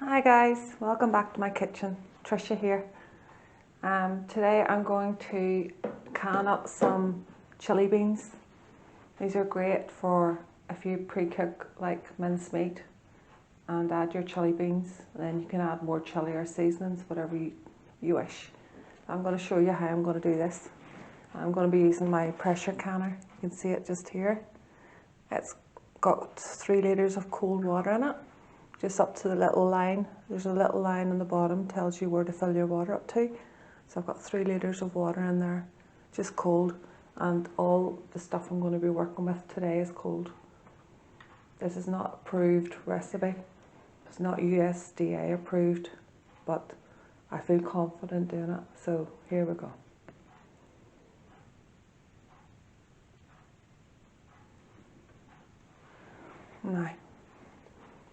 Hi guys, welcome back to my kitchen. Trisha here. Today I'm going to can up some chili beans. These are great for if you pre-cook like mincemeat and add your chili beans. Then you can add more chili or seasonings, whatever you wish. I'm going to show you how I'm going to do this. I'm going to be using my pressure canner. You can see it just here. It's got 3 litres of cold water in it. Just up to the little line. There's a little line on the bottom, tells you where to fill your water up to. So I've got 3 litres of water in there, just cold, and all the stuff I'm going to be working with today is cold. This is not approved recipe. It's not USDA approved, but I feel confident doing it. So here we go. Now,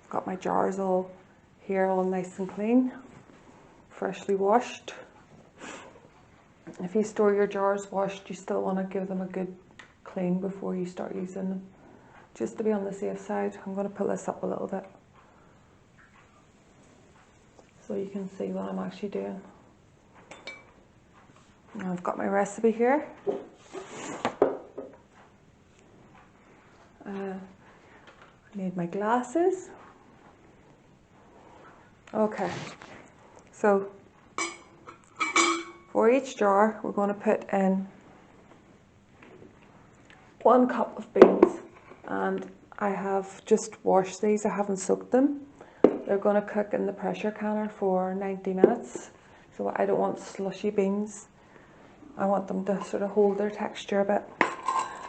got my jars all here, all nice and clean, freshly washed. If you store your jars washed, you still want to give them a good clean before you start using them, just to be on the safe side. I'm going to pull this up a little bit so you can see what I'm actually doing. Now I've got my recipe here. I need my glasses. Okay, so for each jar we're going to put in 1 cup of beans, and I have just washed these. I haven't soaked them. They're going to cook in the pressure canner for 90 minutes. So I don't want slushy beans. I want them to sort of hold their texture a bit.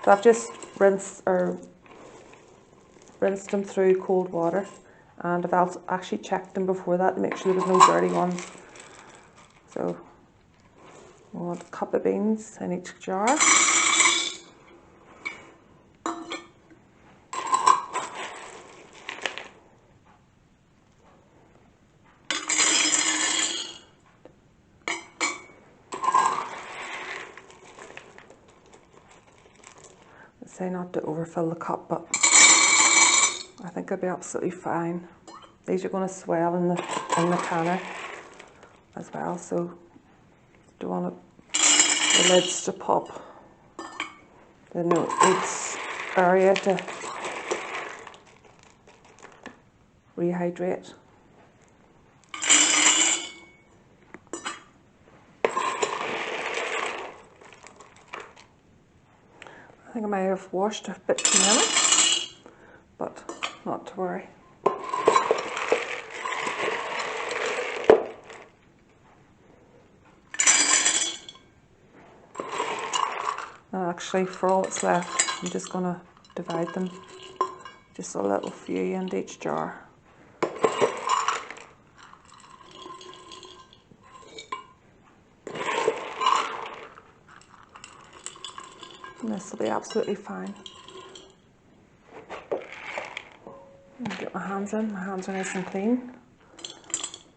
So I've just rinsed them through cold water. And I've actually checked them before that to make sure there was no dirty ones. So we want a cup of beans in each jar. Let's say not to overfill the cup, but I think it'll be absolutely fine. These are going to swell in the canner as well, so don't want the lids to pop. Then it needs area to rehydrate. I think I might have washed a bit too many, but not to worry. And actually, for all that's left, I'm just going to divide them, just a little few into each jar. And this will be absolutely fine. Get my hands in. My hands are nice and clean.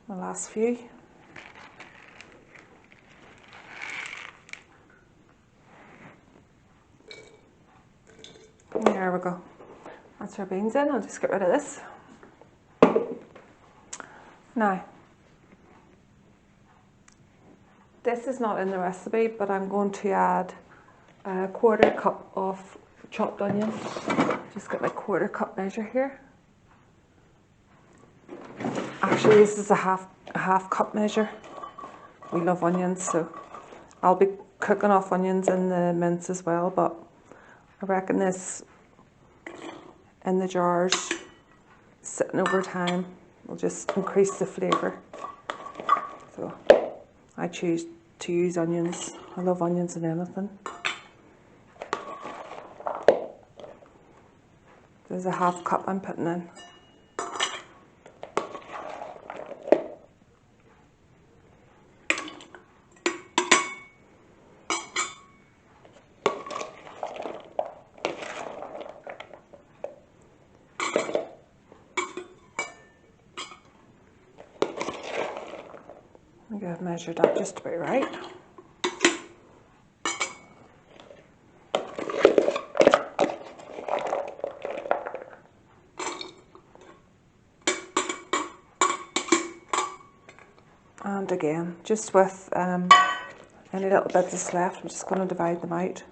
The last few. And there we go. That's our beans in. I'll just get rid of this. Now, this is not in the recipe, but I'm going to add a 1/4 cup of chopped onions. Just got my 1/4 cup measure here. Actually, this is a half cup measure. We love onions, so I'll be cooking off onions in the mince as well, but I reckon this in the jars, sitting over time, will just increase the flavour. So I choose to use onions. I love onions in anything. There's a half cup I'm putting in. I think I've measured up just about right. And again, just with any little bits that's left, I'm just going to divide them out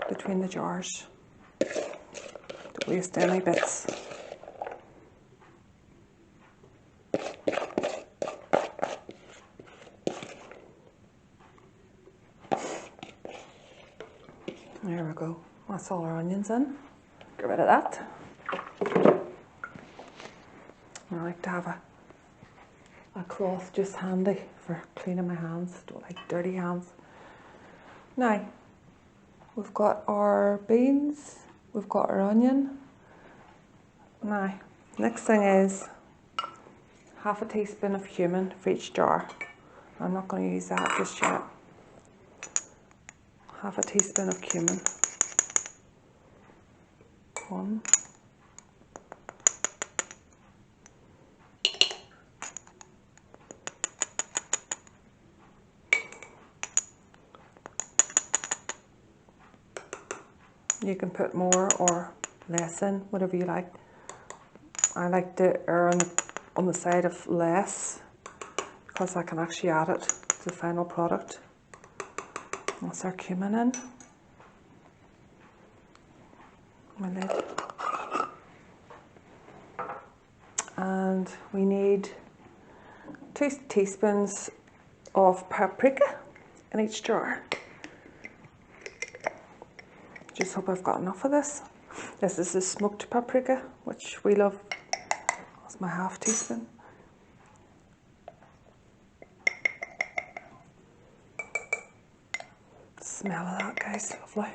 between the jars. Don't waste any bits. There we go. That's all our onions in. Get rid of that. I like to have a cloth just handy for cleaning my hands. Don't like dirty hands. Now, we've got our beans, we've got our onion. Now, next thing is half a teaspoon of cumin for each jar. I'm not going to use that just yet. Half a teaspoon of cumin. 1. You can put more or less in, whatever you like. I like to err on the side of less because I can actually add it to the final product. That's our cumin in. My lid. And we need 2 teaspoons of paprika in each jar. Just hope I've got enough of this. This is the smoked paprika, which we love. That's my half teaspoon. Smell of that, guys, lovely.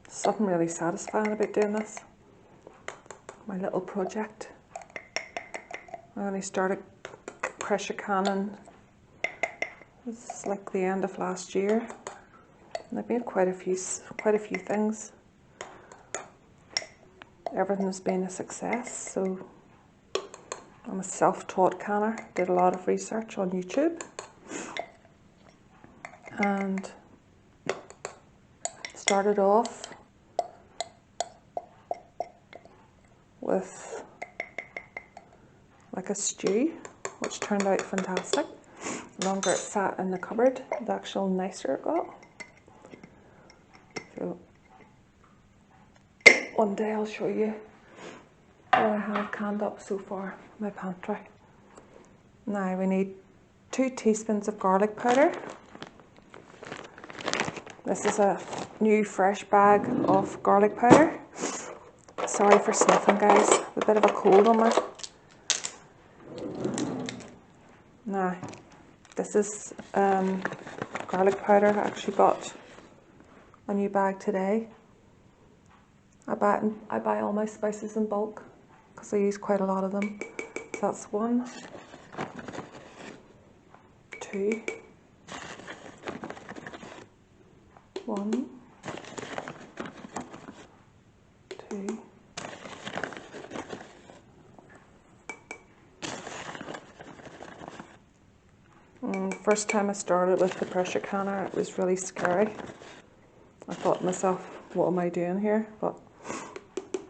Something really satisfying about doing this. My little project. I only started pressure canning. It's like the end of last year, and I've made quite a few things. Everything's been a success. So I'm a self-taught canner. Did a lot of research on YouTube, and started off with like a stew, which turned out fantastic. The longer it sat in the cupboard, the actual nicer it got. So one day I'll show you what I have canned up so far in my pantry. Now we need 2 teaspoons of garlic powder. This is a new fresh bag of garlic powder. Sorry for sniffing, guys. A bit of a cold on me. Now, this is garlic powder. I actually got a new bag today. I buy all my spices in bulk because I use quite a lot of them. So that's 1, 2, 1, 2. First time I started with the pressure canner, it was really scary. I thought to myself, what am I doing here? But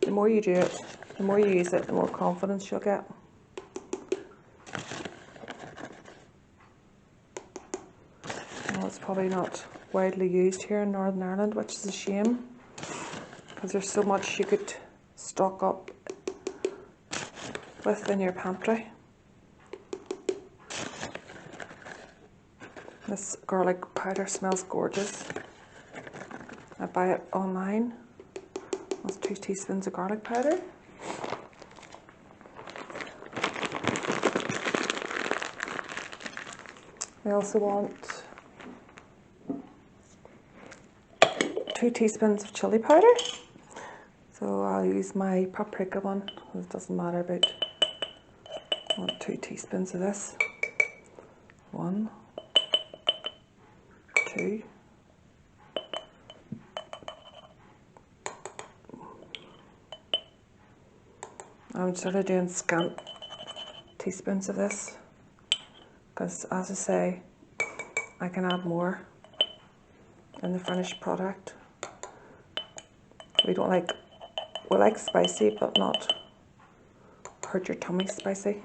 the more you do it, the more you use it, the more confidence you'll get. Well, it's probably not widely used here in Northern Ireland, which is a shame, because there's so much you could stock up with in your pantry. This garlic powder smells gorgeous. I buy it online. That's 2 teaspoons of garlic powder. We also want 2 teaspoons of chilli powder. So I'll use my paprika one. It doesn't matter about. I want 2 teaspoons of this. 1, 2. I'm sort of doing scant teaspoons of this, because as I say, I can add more in the finished product. We like spicy, but not hurt your tummy spicy.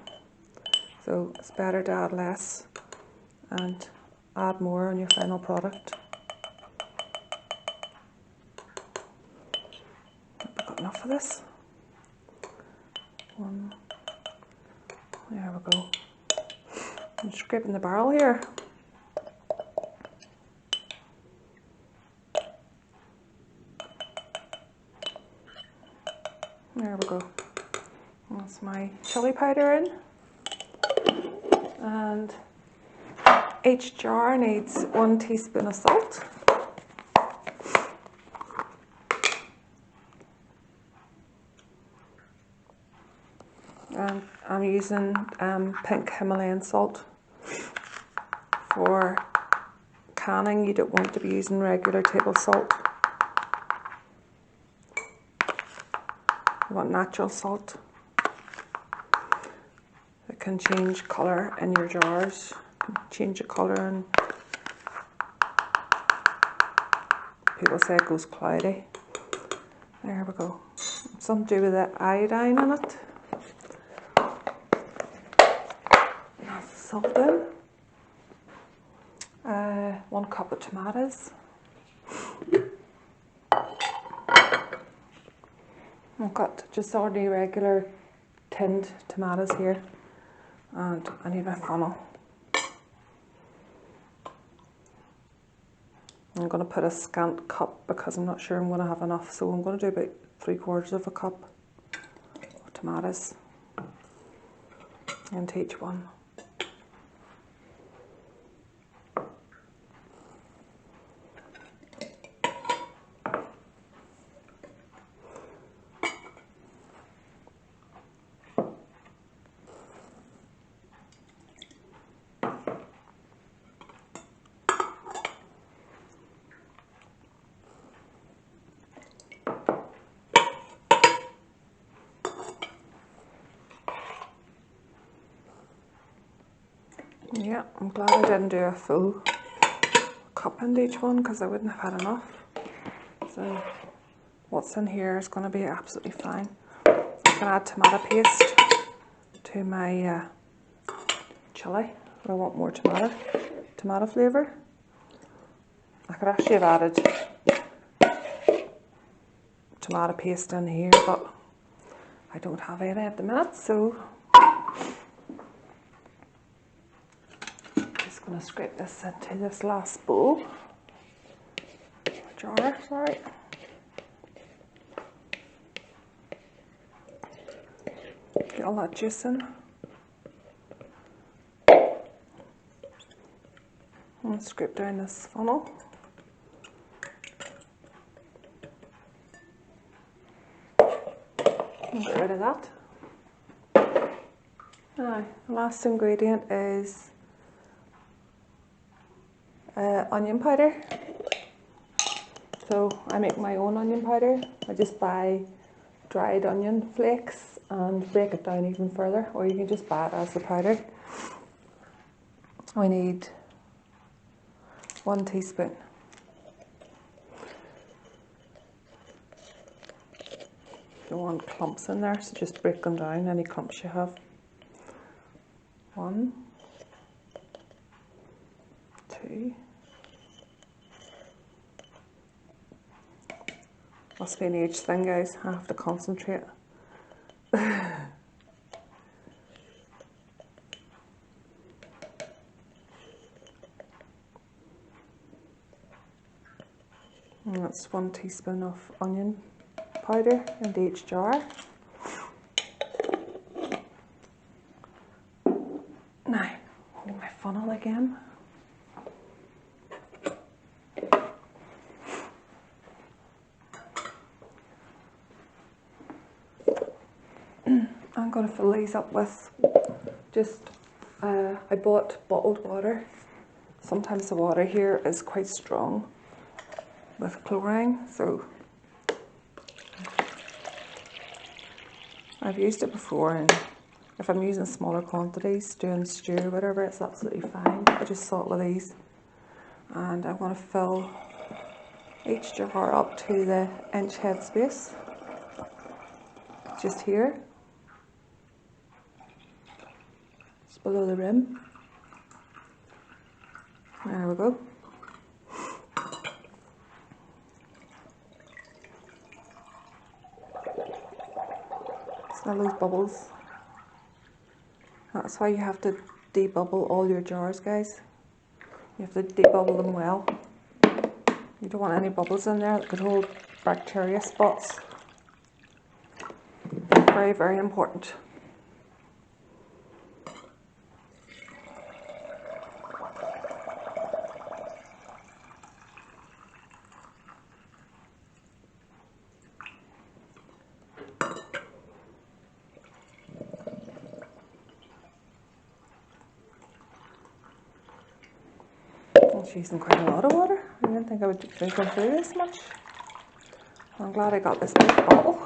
So it's better to add less and add more on your final product. I've got enough of this. One. There we go. I'm scraping the barrel here. There we go. That's my chili powder in. And each jar needs 1 teaspoon of salt. And I'm using pink Himalayan salt. For canning, you don't want to be using regular table salt. You want natural salt. It can change colour in your jars. Change the colour, and people say it goes cloudy. There we go. Something to do with the iodine in it. That's salt in. 1 cup of tomatoes. I've got just ordinary regular tinned tomatoes here, and I need my funnel. I'm going to put a scant cup because I'm not sure I'm going to have enough, so I'm going to do about 3/4 of a cup of tomatoes into each one. Yeah, I'm glad I didn't do a full cup into each one because I wouldn't have had enough. So what's in here is going to be absolutely fine. I can add tomato paste to my chilli if I want more tomato flavour. I could actually have added tomato paste in here, but I don't have any at the minute, so I'm going to scrape this into this last bowl, jar, sorry. Get all that juice in. And scrape down this funnel. And get rid of that. Now, the last ingredient is onion powder. So I make my own onion powder. I just buy dried onion flakes and break it down even further, or you can just buy it as the powder. We need 1 teaspoon. You don't want clumps in there, so just break them down, any clumps you have. 1, 2. Must be an age thing, guys. I have to concentrate. And that's 1 teaspoon of onion powder into each jar. Now, hold my funnel again. I'm going to fill these up with just, I bought bottled water. Sometimes the water here is quite strong with chlorine, so I've used it before and If I'm using smaller quantities, doing stew or whatever, it's absolutely fine. I just salt with these. And I'm going to fill each jar up to the inch head space. Just here. Just below the rim. There we go. Smell those bubbles. That's why you have to debubble all your jars, guys. You have to debubble them well. You don't want any bubbles in there that could hold bacteria spots. Very, very important. It's using quite a lot of water. I didn't think I would drink through this much. I'm glad I got this big bottle.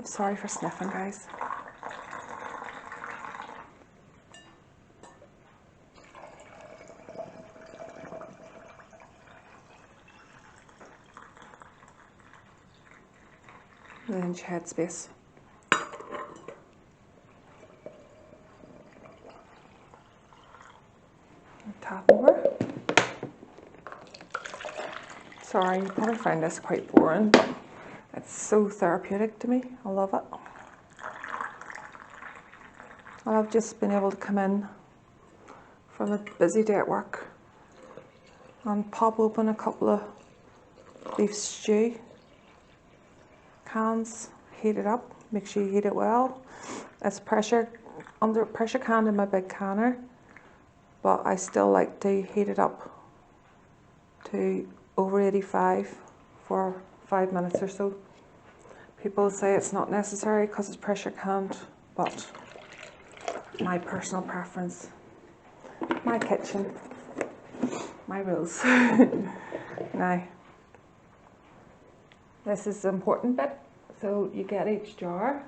Sorry for sniffing, guys. The inch head space. Tap over. Sorry, you probably find this quite boring, but it's so therapeutic to me. I love it. I've just been able to come in from a busy day at work and pop open a couple of beef stew cans, heat it up, make sure you heat it well. It's under pressure canned in my big canner, but I still like to heat it up to over 85 for 5 minutes or so. People say it's not necessary because it's pressure canned, but my personal preference, my kitchen, my rules. Now, this is the important bit. So you get each jar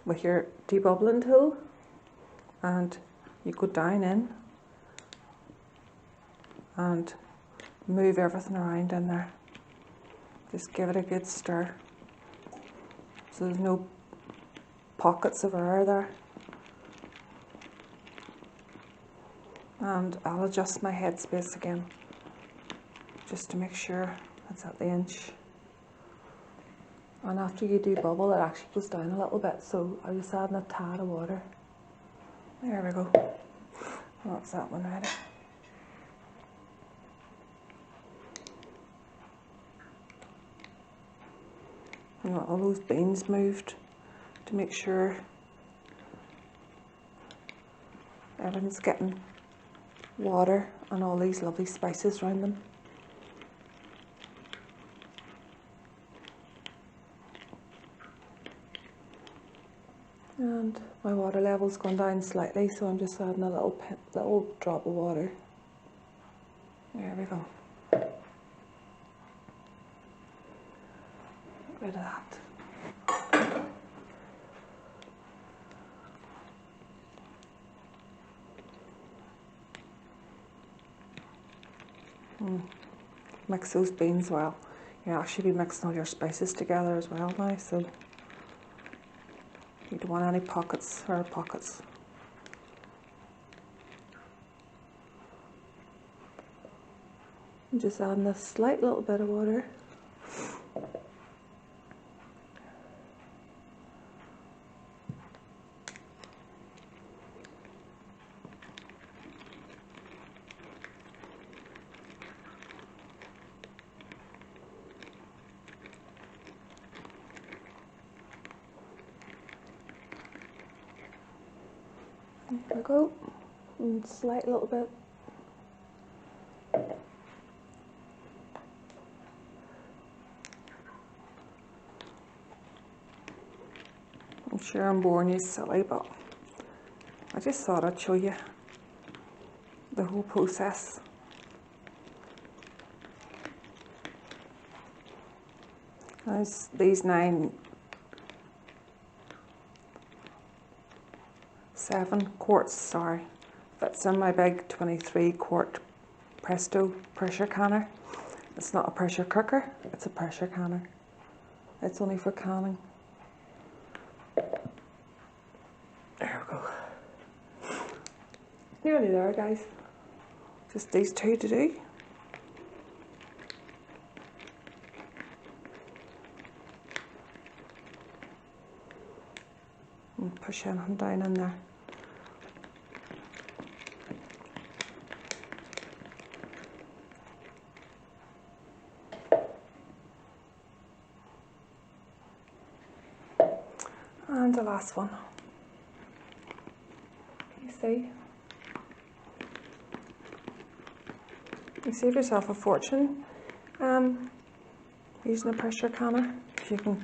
with your debubbling tool and you go down in and move everything around in there. Just give it a good stir so there's no pockets of air there. And I'll adjust my headspace again just to make sure it's at the inch. And after you debubble, it actually goes down a little bit, so I'm just adding a tad of water. There we go. That's that one ready. You want all those beans moved to make sure everything's getting water and all these lovely spices around them. And my water level's gone down slightly, so I'm just adding a little drop of water. There we go. Get rid of that. Mix those beans well. You actually be mixing all your spices together as well now, so you don't want any pockets or pockets. I'm just adding a slight little bit of water. There we go. And slight little bit. I'm sure I'm boring you silly, but I just thought I'd show you the whole process. These 9 7 quarts, sorry. Fits in my big 23 quart Presto pressure canner. It's not a pressure cooker, it's a pressure canner. It's only for canning. There we go. Nearly there, guys. Just these two to do. And push anything down in there. And the last one. Can you see? You save yourself a fortune using a pressure canner. If you can,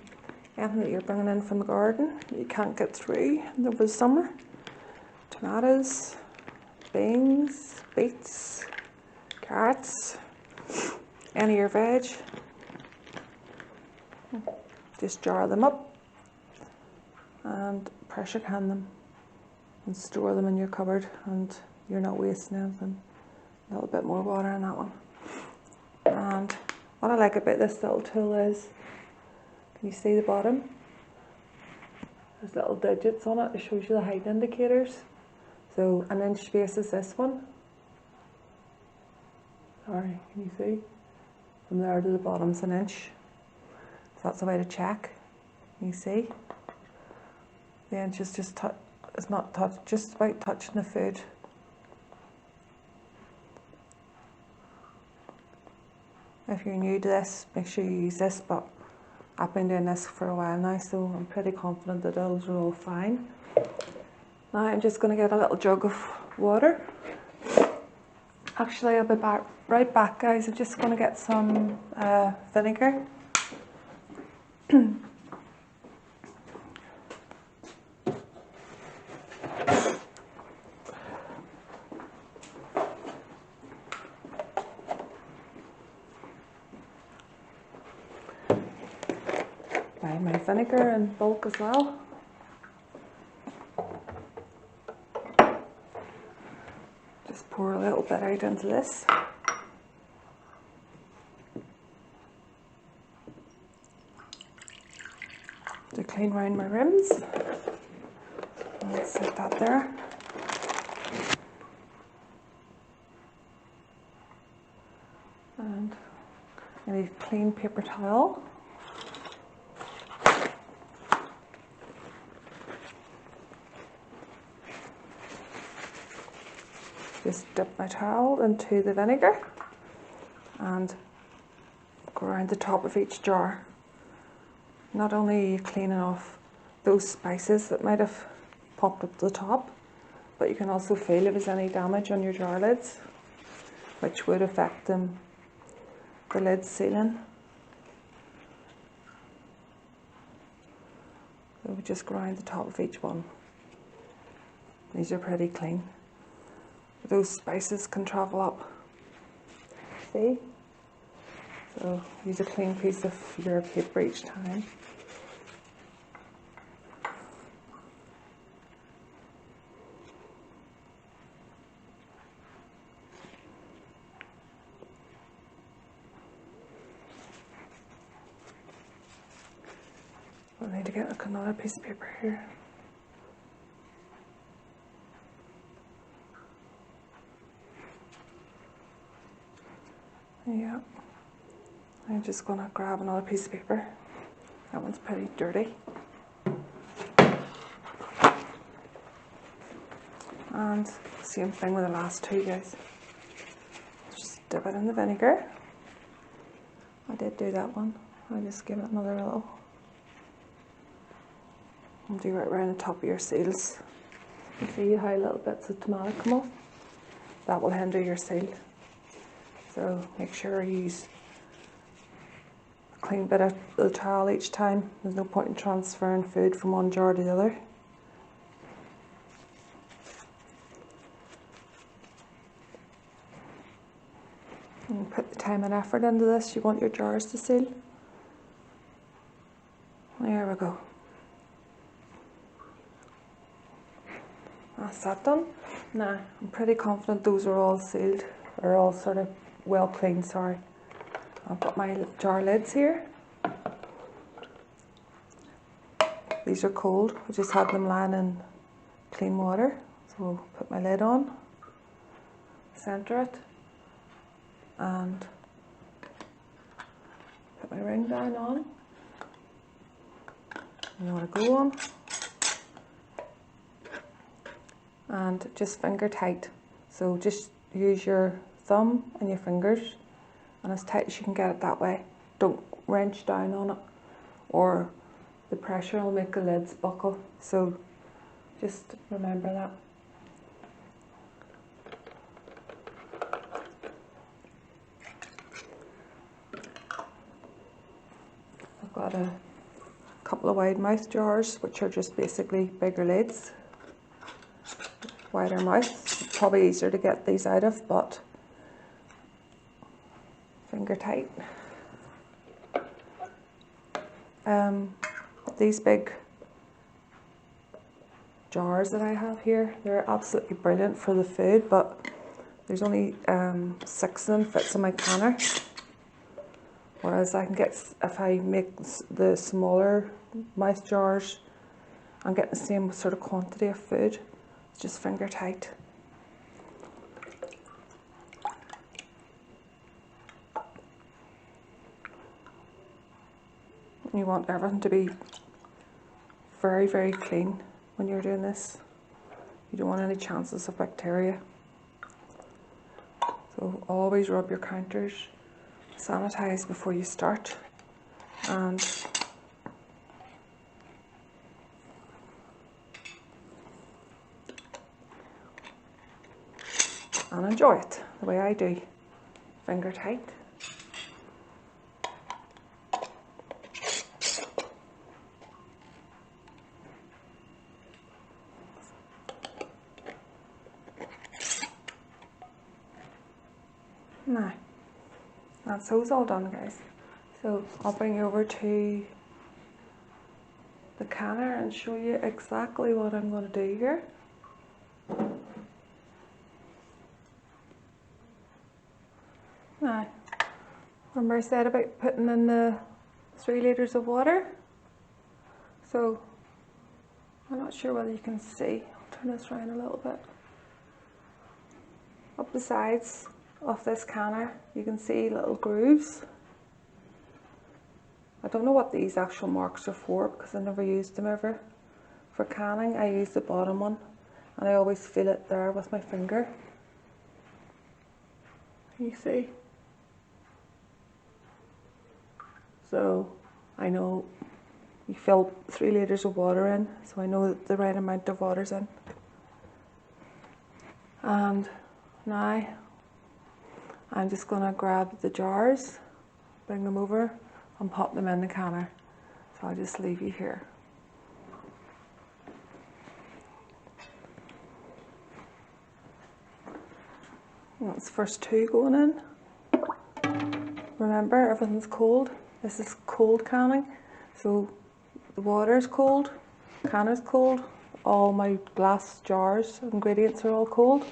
anything that you're bringing in from the garden that you can't get through over the summer. Tomatoes, beans, beets, carrots, any of your veg. Just jar them up and pressure can them and store them in your cupboard, and you're not wasting anything. A little bit more water in that one. And what I like about this little tool is, can you see the bottom? There's little digits on it. It shows you the height indicators. So an inch space is this one. Sorry, can you see? From there to the bottom's an inch. So that's a way to check. Can you see? The inch is just just about touching the food. If you're new to this, make sure you use this, but I've been doing this for a while now, so I'm pretty confident that those are all fine. Now I'm just going to get a little jug of water. Actually, I'll be right back, guys. I'm just going to get some vinegar. Buy my vinegar in bulk as well. Just pour a little bit out into this. To clean around my rims. Let's set that there. And I need a clean paper towel. Just dip my towel into the vinegar and go around the top of each jar. Not only are you cleaning off those spices that might have popped up the top, but you can also feel if there's any damage on your jar lids, which would affect the lid sealing. So we just go around the top of each one. These are pretty clean. Those spices can travel up. See? So use a clean piece of your paper each time. I need to get another piece of paper here. Yeah, I'm just going to grab another piece of paper. That one's pretty dirty. And same thing with the last two, guys. Just dip it in the vinegar. I did do that one. I'll just give it another little. And do right around the top of your seals. You see how little bits of tomato come off? That will hinder your seal. So make sure you use a clean bit of the towel each time. There's no point in transferring food from one jar to the other. And put the time and effort into this. You want your jars to seal. There we go. that's that done. Now, I'm pretty confident those are all sealed, or all sort of well cleaned, sorry. I've got my jar lids here. These are cold, I just had them lying in clean water. So I'll put my lid on, centre it, and put my ring down on. You want to go on. And just finger tight. So just use your thumb and your fingers, and as tight as you can get it that way. Don't wrench down on it, or the pressure will make the lids buckle. So just remember that. I've got a couple of wide mouth jars, which are just basically bigger lids. Wider mouth, probably easier to get these out of, but finger tight. These big jars that I have here, they're absolutely brilliant for the food, but there's only 6 of them fits in my canner. Whereas I can get, if I make the smaller mouth jars, I'm getting the same sort of quantity of food. It's just finger tight. You want everything to be very, very clean when you're doing this. You don't want any chances of bacteria. So always rub your counters, sanitize before you start, and enjoy it the way I do, finger tight. Now, that's those all done, guys. So I'll bring you over to the canner and show you exactly what I'm going to do here. Now, remember I said about putting in the 3 litres of water? So, I'm not sure whether you can see. I'll turn this around a little bit. Up the sides of this canner, you can see little grooves. I don't know what these actual marks are for, because I never used them ever. For canning, I use the bottom one, and I always feel it there with my finger. Can you see? So I know you fill 3 litres of water in, so I know that the right amount of water's in. And now I'm just going to grab the jars, bring them over, and pop them in the canner. So I'll just leave you here. That's first 2 going in. Remember, everything's cold. This is cold canning, so the water's cold, canner's cold, all my glass jars, ingredients are all cold.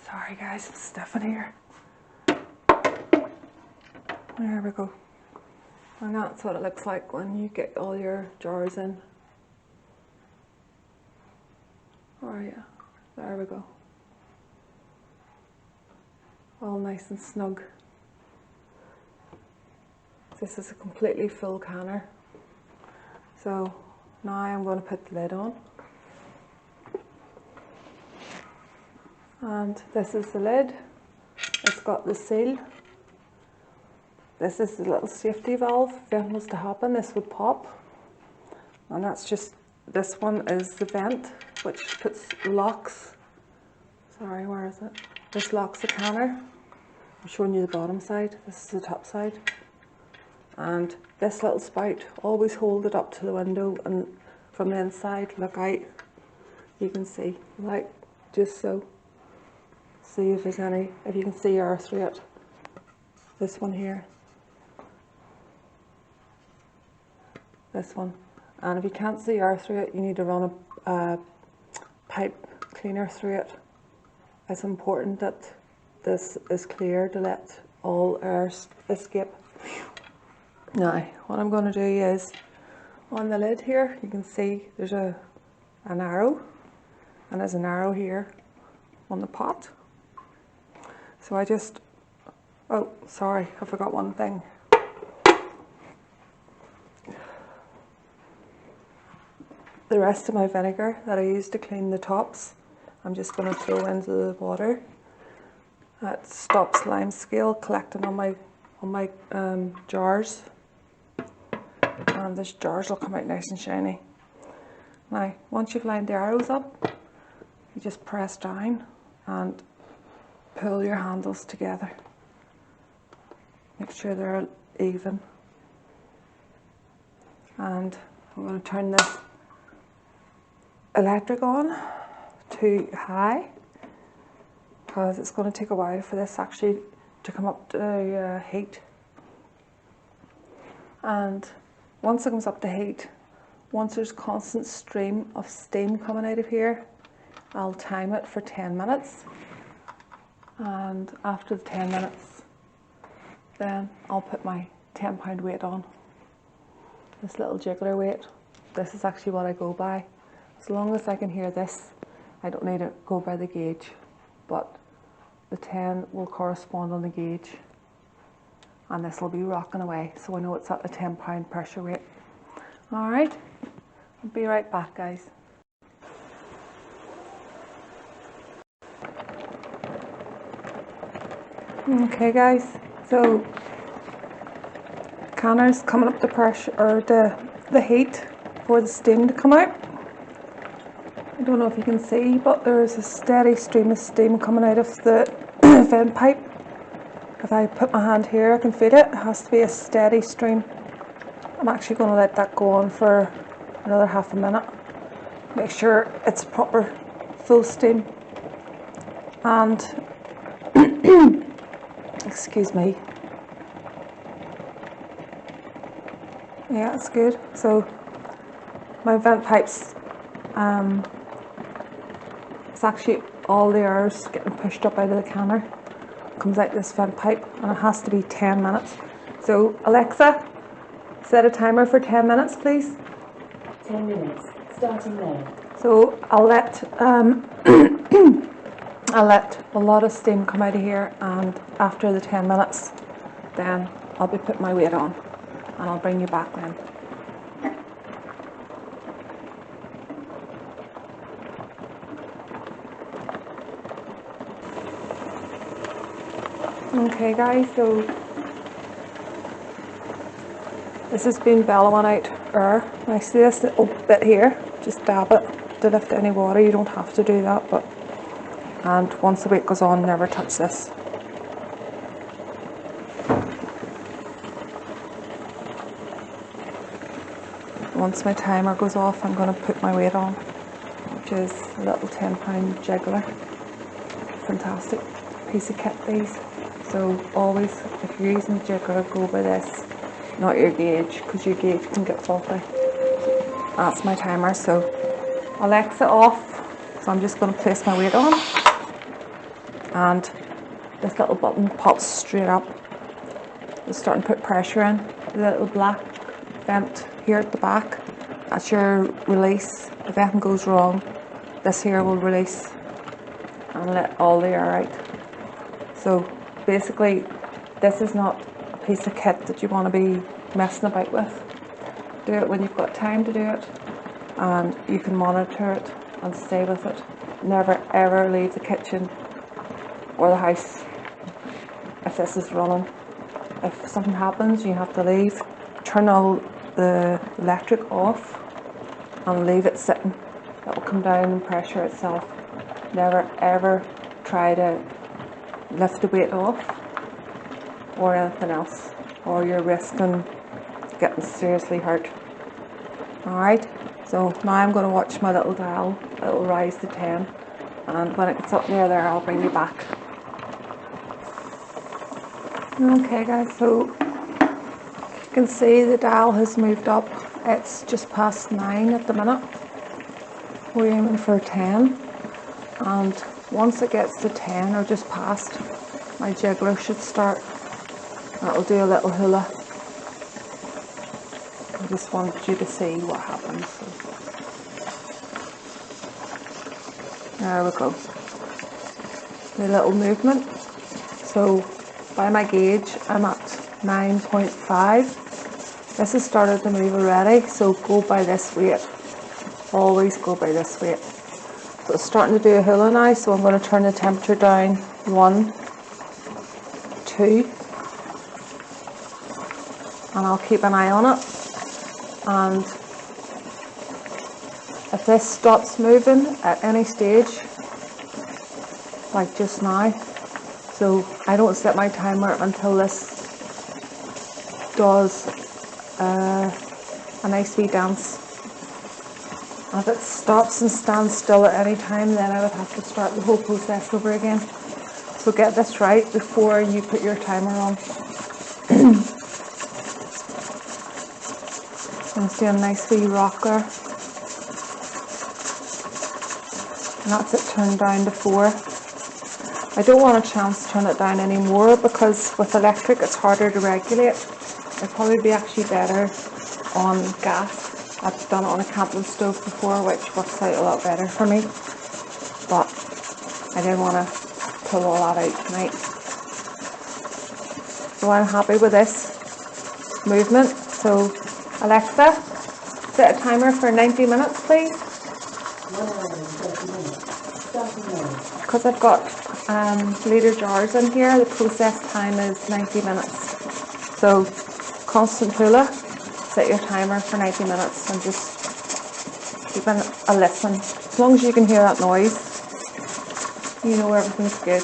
Sorry guys, I'm stiffing here. There we go. And that's what it looks like when you get all your jars in. Oh yeah, there we go. All nice and snug. This is a completely full canner. So now I'm going to put the lid on. And this is the lid. It's got the seal. This is the little safety valve. If anything was to happen, this would pop. And that's just, this one is the vent, which locks, sorry, where is it? This locks the canner. I'm showing you the bottom side, this is the top side. And this little spout, always hold it up to the window and from the inside, look out. You can see, like, just so. See if there's any, if you can see air through it. This one here. This one. And if you can't see air through it, you need to run a pipe cleaner through it. It's important that this is clear to let all air escape. Now, what I'm going to do is, on the lid here, you can see there's an arrow, and there's an arrow here on the pot. So I just, oh, sorry, I forgot one thing. The rest of my vinegar that I used to clean the tops, I'm just going to throw into the water. That stops lime scale collecting on my jars. And these jars will come out nice and shiny. Now, once you've lined the arrows up, you just press down and pull your handles together. Make sure they're even. And I'm going to turn this electric on to high, because it's going to take a while for this actually to come up to heat. And once it comes up to heat, once there's constant stream of steam coming out of here, I'll time it for 10 minutes. And after the 10 minutes, then I'll put my 10-pound weight on. This little jiggler weight. This is actually what I go by. As long as I can hear this, I don't need to go by the gauge, but the 10 will correspond on the gauge, and this will be rocking away, so I know it's at a 10-pound pressure weight. Alright, I'll be right back, guys. Okay guys, so canner's coming up the pressure, or the heat for the steam to come out. I don't know if you can see, but there's a steady stream of steam coming out of the vent pipe. If I put my hand here, I can feel it. It has to be a steady stream. I'm actually going to let that go on for another half a minute. Make sure it's proper full steam. And excuse me. Yeah, it's good. So my vent pipes, it's actually all the air's getting pushed up out of the canner. Comes out this vent pipe, and it has to be 10 minutes. So Alexa, set a timer for 10 minutes, please. 10 minutes, starting now. So I'll let I'll let a lot of steam come out of here, and after the 10 minutes, then I'll be putting my weight on, and I'll bring you back then. Okay guys, so this has been bellowing out air. I see this little bit here, just dab it to lift any water. You don't have to do that, but, and once the weight goes on, never touch this. Once my timer goes off, I'm going to put my weight on, which is a little 10-pound jiggler. Fantastic piece of kit, these. So always, if you're using a jiggler, go by this, not your gauge, because your gauge can get faulty. That's my timer, so Alexa off. So I'm just going to place my weight on, and this little button pops straight up. It's starting to put pressure in. The little black vent here at the back, that's your release. If anything goes wrong, this here will release and let all the air out. So basically, this is not a piece of kit that you want to be messing about with. Do it when you've got time to do it, and you can monitor it and stay with it. Never ever leave the kitchen or the house if this is running. If something happens, you have to leave. Turn all the electric off and leave it sitting. That will come down and pressure itself. Never ever try to lift the weight off or anything else, or you're risking getting seriously hurt. Alright, so now I'm going to watch my little dial. It'll rise to 10, and when it gets up near there, I'll bring you back. Okay guys, so you can see the dial has moved up. It's just past 9 at the minute. We're aiming for 10, and once it gets to 10 or just past, my jiggler should start. It'll do a little hula. I just want you to see what happens. So, there we go. The little movement. So by my gauge, I'm at 9.5. This has started to move already, so go by this weight. Always go by this weight. So it's starting to do a hula now, so I'm going to turn the temperature down 1, 2, and I'll keep an eye on it. And if this stops moving at any stage, like just now, so I don't set my timer until this does a nice wee dance. And if it stops and stands still at any time, then I would have to start the whole process over again. So get this right before you put your timer on. And it's doing a nice wee rock there. And that's it turned down to 4. I don't want a chance to turn it down anymore, because with electric it's harder to regulate. It'd probably be actually better on gas. I've done it on a camping stove before, which works out a lot better for me. But I didn't want to pull all that out tonight. So I'm happy with this movement. So Alexa, set a timer for 90 minutes, please. 1 hour and 30 minutes. Starting now. Because I've got litre jars in here, the process time is 90 minutes. So constant hula, set your timer for 90 minutes and just keep a listen. As long as you can hear that noise, you know everything's good.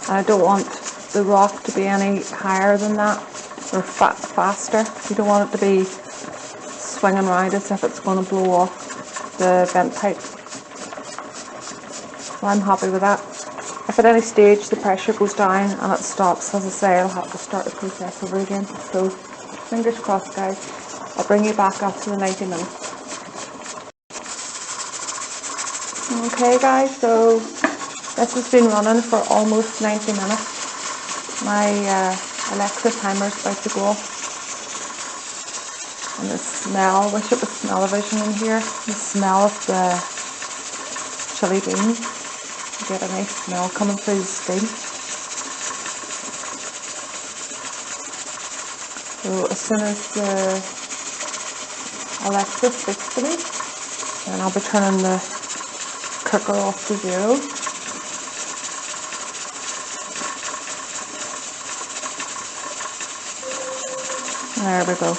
I don't want the rock to be any higher than that, or faster. You don't want it to be swinging around as if it's going to blow off the vent pipe. So I'm happy with that. If at any stage the pressure goes down and it stops, as I say, I'll have to start the process over again. So fingers crossed guys. I'll bring you back after the 90 minutes. Okay guys, so this has been running for almost 90 minutes. My Alexa timer is about to go off. And the smell, wish it was smell-o-vision in here. The smell of the chili beans. You get a nice smell coming through the steam. So as soon as the Alexa speaks to me, then I'll be turning the cooker off to 0. There we go.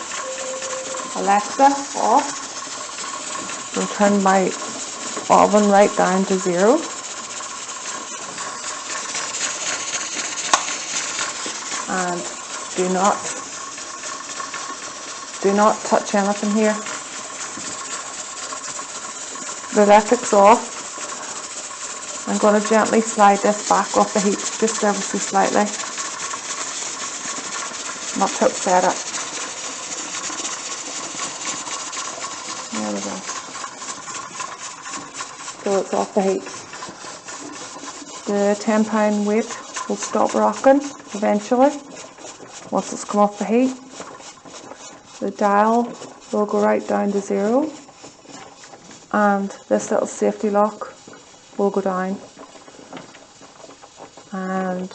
Alexa, off. We'll turn my oven right down to 0. And do not touch anything here. The electric's off. I'm going to gently slide this back off the heat just ever so slightly. Not to upset it. There we go. So it's off the heat. The 10-pound weight will stop rocking eventually once it's come off the heat. The dial will go right down to 0, and this little safety lock will go down. And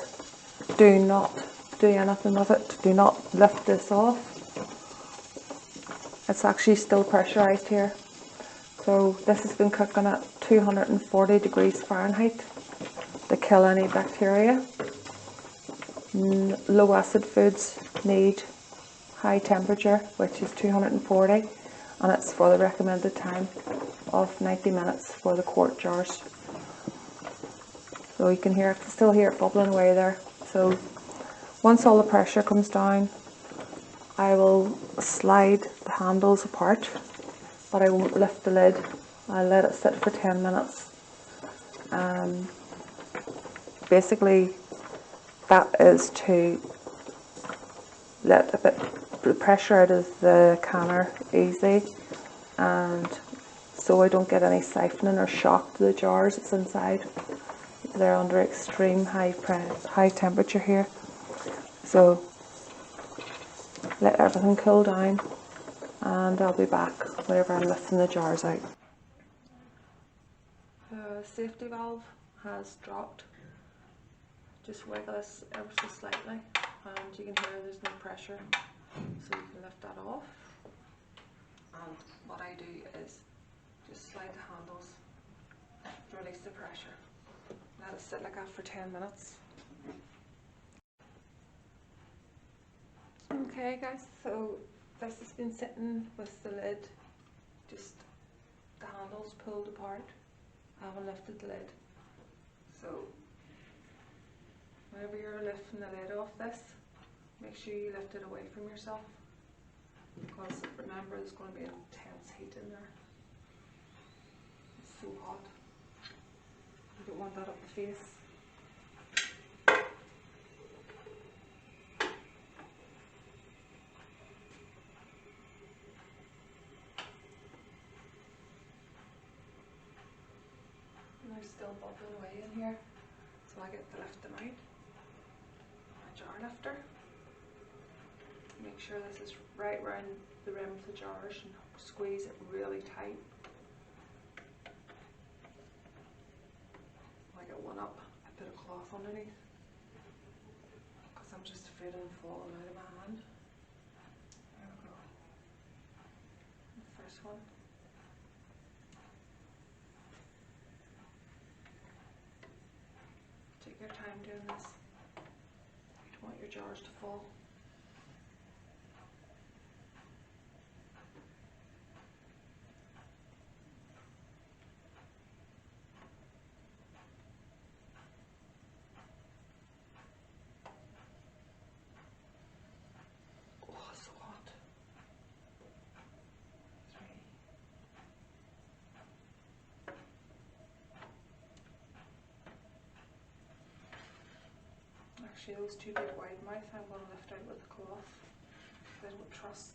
do not do anything with it. Do not lift this off. It's actually still pressurized here. So this has been cooking at 240 degrees Fahrenheit to kill any bacteria. Low acid foods need high temperature, which is 240, and it's for the recommended time of 90 minutes for the quart jars. So you can still hear it bubbling away there. So once all the pressure comes down, I will slide the handles apart, but I won't lift the lid. I'll let it sit for 10 minutes. Basically, that is to let a bit the pressure out of the canner easy, and so I don't get any siphoning or shock to the jars that's inside. They're under extreme high temperature here. So let everything cool down, and I'll be back whenever I'm lifting the jars out. The safety valve has dropped. Just wiggle this ever so slightly, and you can hear there's no pressure, so you can lift that off. And what I do is just slide the handles to release the pressure. Let it sit like that for 10 minutes. Okay guys, so this has been sitting with the lid, just the handles pulled apart. I haven't lifted the lid. So whenever you're lifting the lid off this, make sure you lift it away from yourself, because remember there's going to be intense heat in there. It's so hot. You don't want that up the face. And they're still bubbling away in here, so I get to lift them out. My jar lifter. Make sure this is right round the rim of the jars and squeeze it really tight. When I get one up, I put a cloth underneath, because I'm just afraid of them falling out of my hand. There we go. The first one. Take your time doing this. You don't want your jars to fall. Oh, it's so hot. 3. Actually, those two big wide mouth I'm going to lift out with the cloth. I don't trust.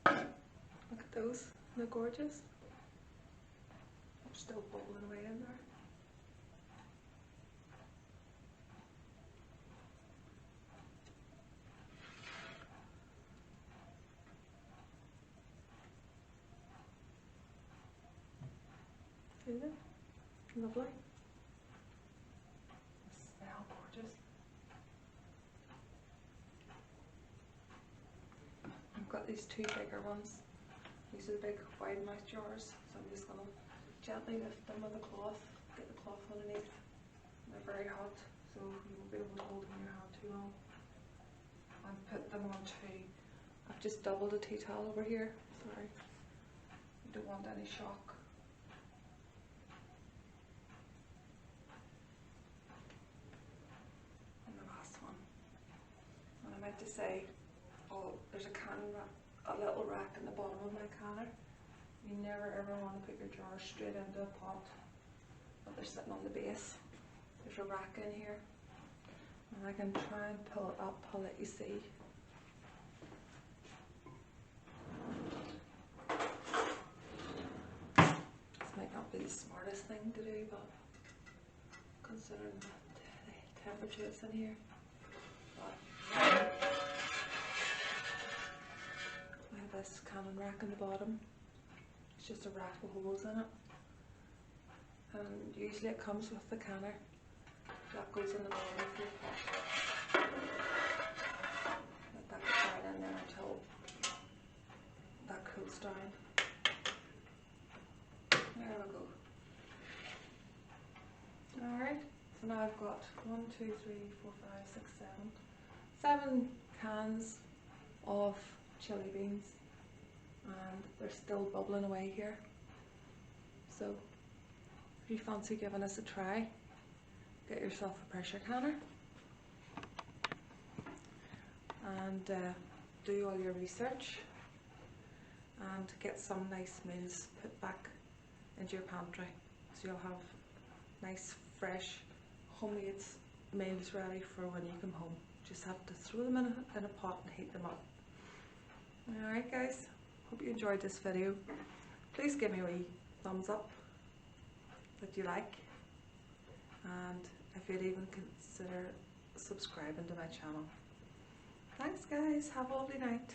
Look at those, they're gorgeous. They're still bubbling away in there. Isn't it? Lovely. They smell gorgeous. I've got these two bigger ones. These are the big wide mouth jars, so I'm just going to gently lift them with a cloth, get the cloth underneath. They're very hot, so you won't be able to hold them in your hand too long. And put them onto, I've just doubled a tea towel over here, sorry. You don't want any shock. And the last one. And I meant to say, oh, there's a little rack in the bottom of my canner. You never ever want to put your jars straight into a pot, but they're sitting on the base. There's a rack in here, and I can try and pull it up. I'll let you see. This might not be the smartest thing to do, but considering the temperature that's in here. But I have this cannon rack in the bottom. It's just a rack with holes in it, and usually it comes with the canner. That goes in the bottom of your pot. Let that go down in there until that cools down. There we go. Alright, so now I've got 1, 2, 3, 4, 5, 6, 7 cans of chili beans, and they're still bubbling away here. So if you fancy giving us a try, get yourself a pressure canner and do all your research and get some nice meals put back into your pantry, so you'll have nice fresh homemade meals ready for when you come home. Just have to throw them in a pot and heat them up. Alright guys, hope you enjoyed this video. Please give me a wee thumbs up that you like, and if you'd even consider subscribing to my channel. Thanks guys, have a lovely night.